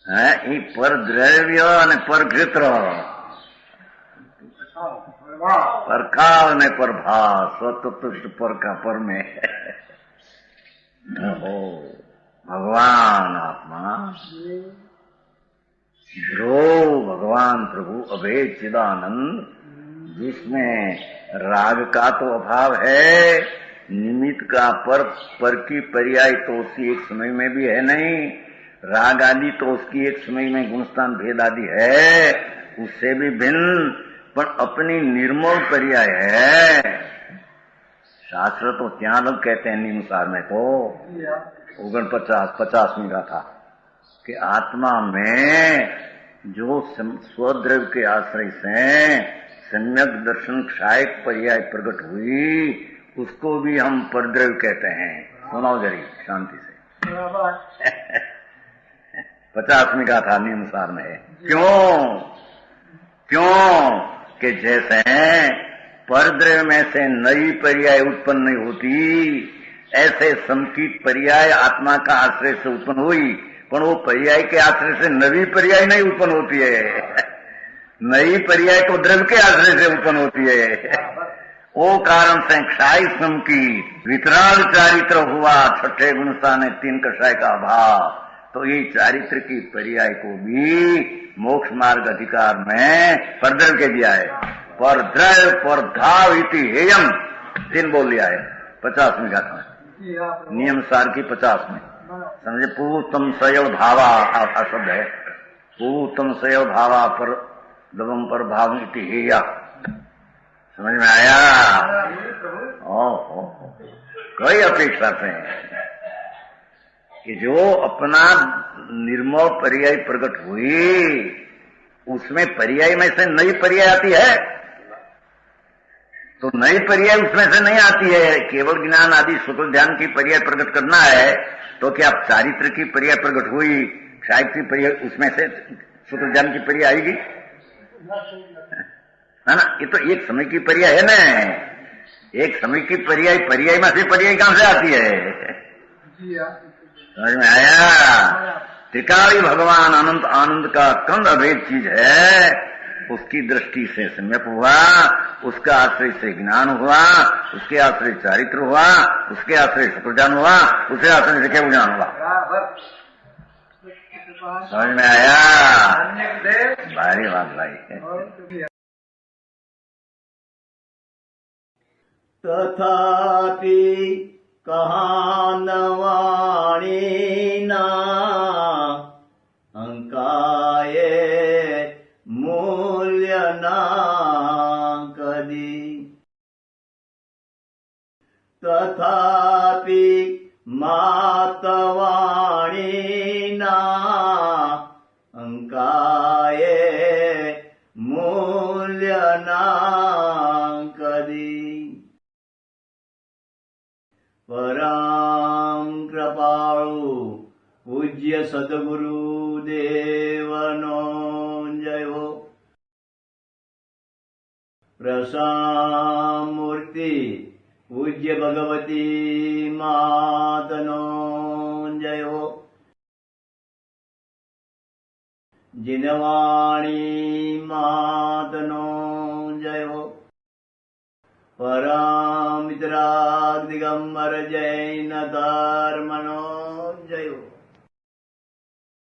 है ई पर द्रव्य ने पर क्षेत्र पर काल ने पर भाव स्वतंत्र पर का पर में हो भगवान आत्मा ध्रुव भगवान प्रभु अभेद चिदानंद जिसमें राग का तो अभाव है, निमित्त का पर की पर्याय तो उसकी एक समय में भी है नहीं, राग आदि तो उसकी एक समय में गुणस्थान भेद आदि है, उससे भी भिन्न पर अपनी निर्मल पर्याय है। शास्त्र तो त्या लोग कहते हैं नियमानुसार में तो 49-50 का था कि आत्मा में जो स्वद्रव्य के आश्रय से सम्यक दर्शन क्षायक पर्याय प्रकट हुई उसको भी हम परद्रव्य कहते हैं। सुनाओ जरी शांति से 50 का था नियमानुसार में। क्यों कि जैसे परद्रव्य में से नई पर्याय उत्पन्न नहीं होती, ऐसे समकीट पर्याय आत्मा का आश्रय से उत्पन्न हुई, पर वो पर्याय के आश्रय से नवी पर्याय नहीं उत्पन्न होती है। नई पर्याय तो द्रव्य के आश्रय से उत्पन्न होती है। वो कारण से क्षाय समकीट वितराल चारित्र हुआ, छठे गुणस्थान 3 कषाय का अभाव, तो ये चारित्र की पर्याय को भी मोक्ष मार्ग अधिकार में परद्रव्य के दिया है। परद्रव्य परधाव इति हेयम 3 बोल लिया है 50 में गाथा में नियम सार की 50 में समझे। पूतम सयव भावा शब्द है, पूतम सयव भावा पर दबम पर भाव इति हेया, समझ में आया? कोई अपेक्षा से कि जो अपना निर्मल पर्याय प्रकट हुई उसमें पर्याय में से नई पर्याय आती है, तो नई पर्याय उसमें से नहीं आती है। केवल ज्ञान आदि स्वतः ध्यान की पर्याय प्रकट करना है तो क्या चारित्र की पर्याय प्रकट हुई, क्षाय की पर्याय उसमें से स्वतः ध्यान की पर्याय आएगी, है ना? ये तो एक समय की पर्याय है ना, एक समय की पर्याय में से पर्याय कहां से आती है? समझ में आया? त्रिकाली भगवान अनंत आनंद का कंद अभेद चीज है, उसकी दृष्टि से सम्यक हुआ, उसका आश्रय से ज्ञान हुआ, उसके आश्रय चारित्र हुआ, उसके आश्रय सुप्रज्ञान हुआ, उसके आश्रय से क्या ज्ञान हुआ। समझ में आया? भारी बात भाई। तथापि कहानवाणीना अंकाये मूल्यना कदी, तथापि मातवाणीना अंकाये मूल्यना कदी। परम कृपाळु पूज्य सद्गुरु देवनो जय हो। प्रसामूर्ति पूज्य भगवती मातनो जय हो। जिनवाणी मातनो जय हो। परम मित्राग दिगंबर जैन धर्मनो जय हो।